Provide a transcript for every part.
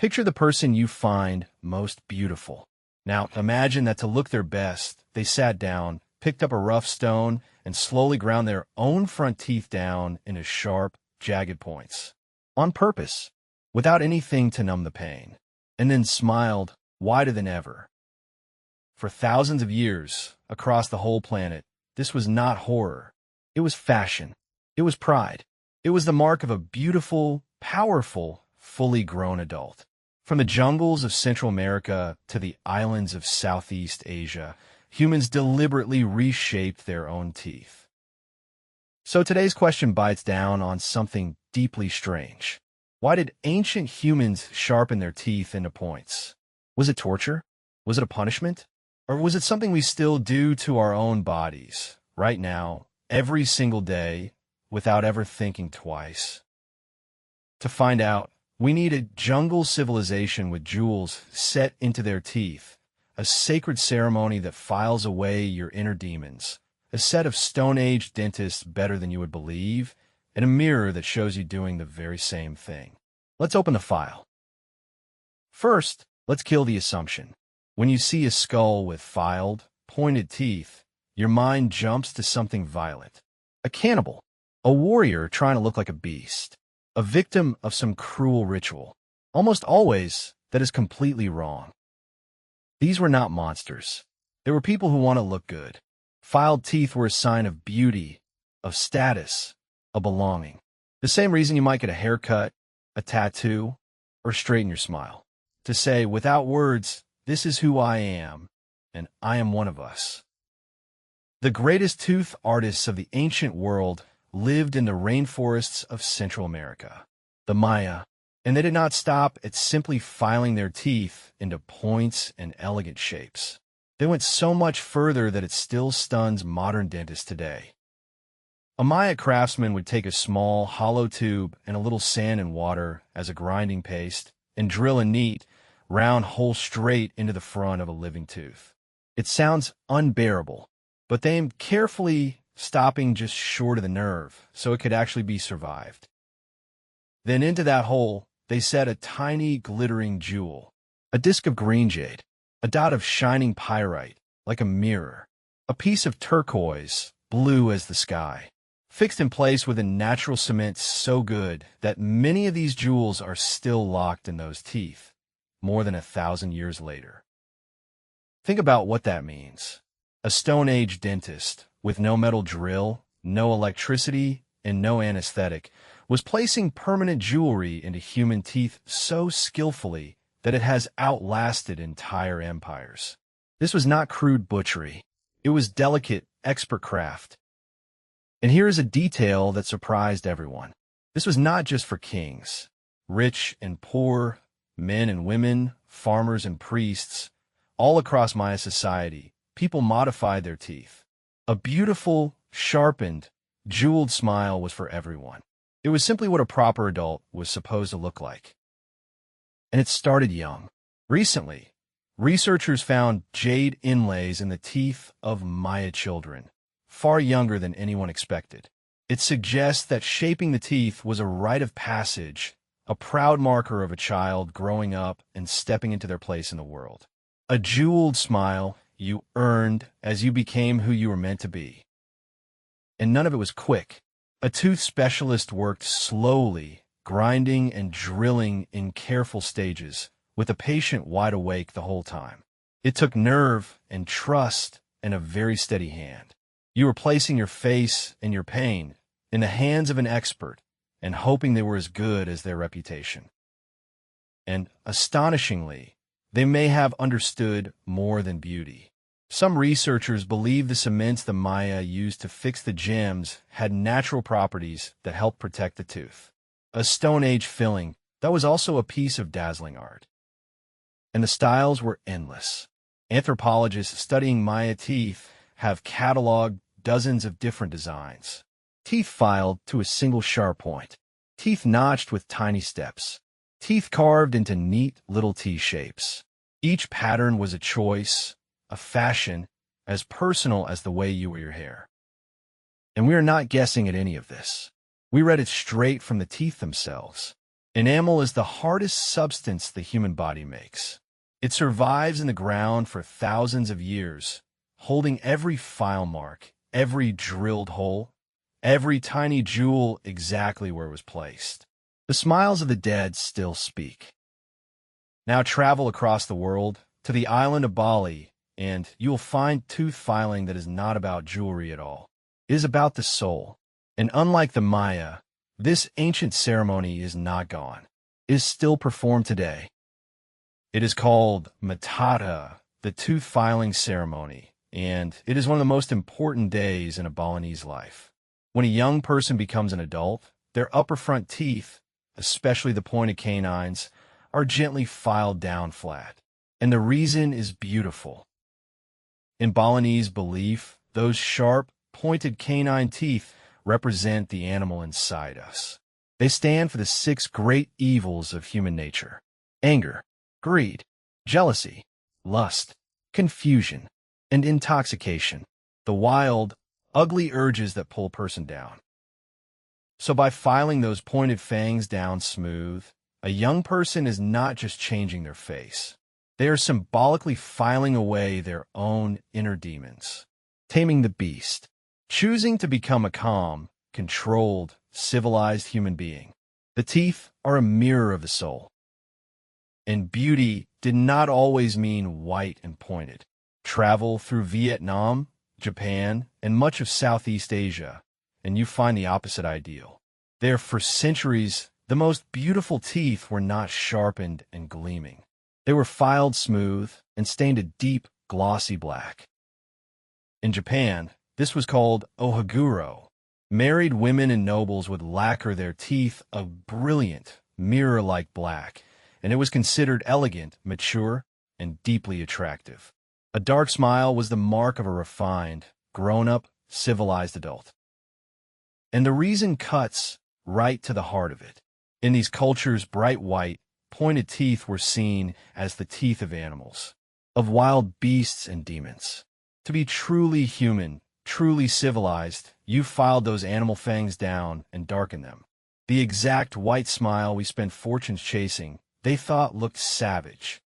Picture the person you find most beautiful. Now, imagine that to look their best, they sat down, picked up a rough stone, and slowly ground their own front teeth down into sharp, jagged points. On purpose, without anything to numb the pain, and then smiled wider than ever. For thousands of years, across the whole planet, this was not horror. It was fashion. It was pride. It was the mark of a beautiful, powerful, fully grown adult. From the jungles of Central America to the islands of Southeast Asia, humans deliberately reshaped their own teeth. So today's question bites down on something deeply strange. Why did ancient humans sharpen their teeth into points? Was it torture? Was it a punishment? Or was it something we still do to our own bodies, right now, every single day, without ever thinking twice? To find out, we need a jungle civilization with jewels set into their teeth, a sacred ceremony that files away your inner demons, a set of Stone Age dentists better than you would believe, and a mirror that shows you doing the very same thing. Let's open the file. First, let's kill the assumption. When you see a skull with filed, pointed teeth, your mind jumps to something violent. A cannibal, a warrior trying to look like a beast, a victim of some cruel ritual. Almost always, that is completely wrong. These were not monsters. They were people who want to look good. Filed teeth were a sign of beauty, of status, of belonging. The same reason you might get a haircut, a tattoo, or straighten your smile. To say, without words, this is who I am, and I am one of us. The greatest tooth artists of the ancient world lived in the rainforests of Central America, the Maya, and they did not stop at simply filing their teeth into points and elegant shapes. They went so much further that it still stuns modern dentists today. A Maya craftsman would take a small, hollow tube and a little sand and water as a grinding paste and drill a neat, round hole straight into the front of a living tooth. It sounds unbearable, but they aimed carefully, stopping just short of the nerve so it could actually be survived. Then into that hole, they set a tiny, glittering jewel, a disc of green jade, a dot of shining pyrite, like a mirror, a piece of turquoise, blue as the sky, fixed in place with a natural cement so good that many of these jewels are still locked in those teeth, more than 1,000 years later. Think about what that means. A Stone Age dentist, with no metal drill, no electricity, and no anesthetic, was placing permanent jewelry into human teeth so skillfully that it has outlasted entire empires. This was not crude butchery. It was delicate, expert craft. And here is a detail that surprised everyone. This was not just for kings. Rich and poor, men and women, farmers and priests, all across Maya society, people modified their teeth. A beautiful, sharpened, jeweled smile was for everyone. It was simply what a proper adult was supposed to look like. And it started young. Recently, researchers found jade inlays in the teeth of Maya children, far younger than anyone expected. It suggests that shaping the teeth was a rite of passage, a proud marker of a child growing up and stepping into their place in the world. A jeweled smile you earned as you became who you were meant to be. And none of it was quick. A tooth specialist worked slowly, grinding and drilling in careful stages, with the patient wide awake the whole time. It took nerve and trust and a very steady hand. You were placing your face and your pain in the hands of an expert and hoping they were as good as their reputation. And astonishingly, they may have understood more than beauty. Some researchers believe the cements the Maya used to fix the gems had natural properties that helped protect the tooth. A Stone Age filling that was also a piece of dazzling art. And the styles were endless. Anthropologists studying Maya teeth have cataloged dozens of different designs. Teeth filed to a single sharp point. Teeth notched with tiny steps. Teeth carved into neat little T shapes. Each pattern was a choice, a fashion, as personal as the way you wear your hair. And we are not guessing at any of this. We read it straight from the teeth themselves. Enamel is the hardest substance the human body makes. It survives in the ground for thousands of years, holding every file mark, every drilled hole, every tiny jewel exactly where it was placed. The smiles of the dead still speak. Now travel across the world to the island of Bali, and you will find tooth filing that is not about jewelry at all. It is about the soul. And unlike the Maya, this ancient ceremony is not gone. It is still performed today. It is called metatah, the tooth filing ceremony, and it is one of the most important days in a Balinese life. When a young person becomes an adult, their upper front teeth, especially the pointed canines, are gently filed down flat. And the reason is beautiful. In Balinese belief, those sharp, pointed canine teeth represent the animal inside us. They stand for the 6 great evils of human nature: anger, greed, jealousy, lust, confusion, and intoxication, the wild, ugly urges that pull a person down. So by filing those pointed fangs down smooth, a young person is not just changing their face. They are symbolically filing away their own inner demons, taming the beast, choosing to become a calm, controlled, civilized human being. The teeth are a mirror of the soul. And beauty did not always mean white and pointed. Travel through Vietnam, Japan, and much of Southeast Asia, and you find the opposite ideal. There, for centuries, the most beautiful teeth were not sharpened and gleaming. They were filed smooth and stained a deep, glossy black. In Japan, this was called ohaguro. Married women and nobles would lacquer their teeth a brilliant, mirror-like black, and it was considered elegant, mature, and deeply attractive. A dark smile was the mark of a refined, grown-up, civilized adult. And the reason cuts right to the heart of it. In these cultures, bright white, pointed teeth were seen as the teeth of animals, of wild beasts and demons. To be truly human, truly civilized, you filed those animal fangs down and darkened them. The exact white smile we spent fortunes chasing, they thought looked savage.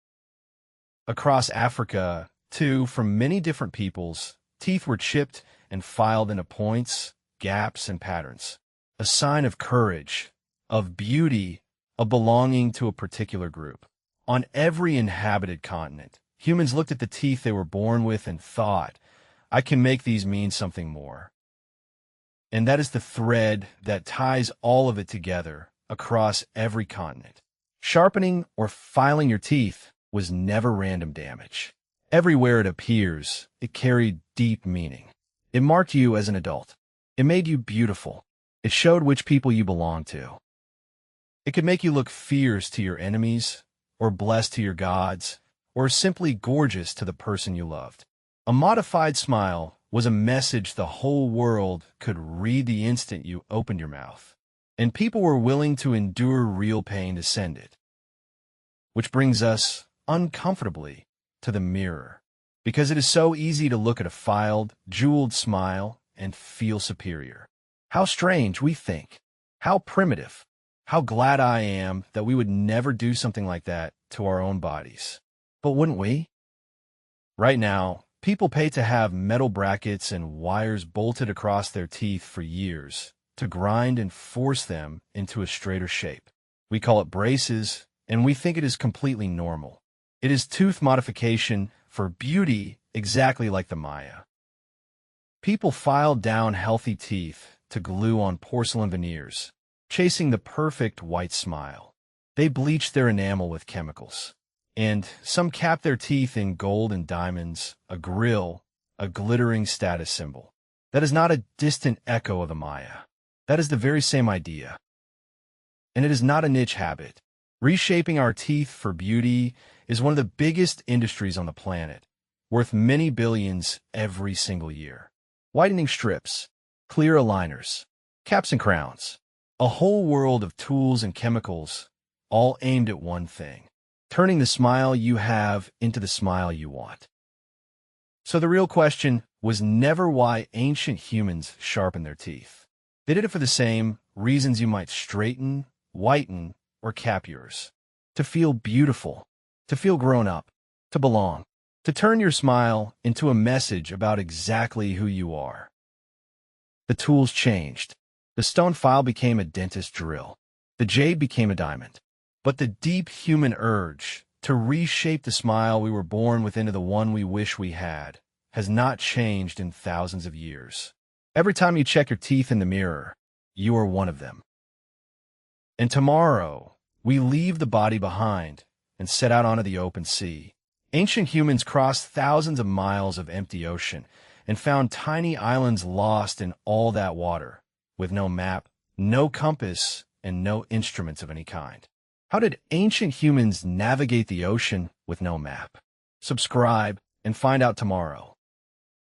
Across Africa, too, from many different peoples, teeth were chipped and filed into points, gaps, and patterns. A sign of courage, of beauty, of belonging to a particular group. On every inhabited continent, humans looked at the teeth they were born with and thought, I can make these mean something more. And that is the thread that ties all of it together across every continent. Sharpening or filing your teeth was never random damage. Everywhere it appears, it carried deep meaning. It marked you as an adult. It made you beautiful. It showed which people you belonged to. It could make you look fierce to your enemies, or blessed to your gods, or simply gorgeous to the person you loved. A modified smile was a message the whole world could read the instant you opened your mouth, and people were willing to endure real pain to send it. Which brings us, uncomfortably, to the mirror, because it is so easy to look at a filed, jeweled smile and feel superior. How strange, we think. How primitive. How glad I am that we would never do something like that to our own bodies. But wouldn't we? Right now, people pay to have metal brackets and wires bolted across their teeth for years to grind and force them into a straighter shape. We call it braces, and we think it is completely normal. It is tooth modification for beauty, exactly like the Maya. People filed down healthy teeth to glue on porcelain veneers, chasing the perfect white smile. They bleached their enamel with chemicals, and some capped their teeth in gold and diamonds, a grill, a glittering status symbol. That is not a distant echo of the Maya. That is the very same idea. And it is not a niche habit. Reshaping our teeth for beauty is one of the biggest industries on the planet, worth many billions every single year. Whitening strips, clear aligners, caps and crowns, a whole world of tools and chemicals, all aimed at one thing: turning the smile you have into the smile you want. So the real question was never why ancient humans sharpened their teeth. They did it for the same reasons you might straighten, whiten, or cap yours. To feel beautiful, to feel grown up, to belong, to turn your smile into a message about exactly who you are. The tools changed. The stone file became a dentist drill. The jade became a diamond. But the deep human urge to reshape the smile we were born with into the one we wish we had has not changed in thousands of years. Every time you check your teeth in the mirror, you are one of them. And tomorrow, we leave the body behind and set out onto the open sea. Ancient humans crossed thousands of miles of empty ocean and found tiny islands lost in all that water, with no map, no compass, and no instruments of any kind. How did ancient humans navigate the ocean with no map? Subscribe and find out tomorrow.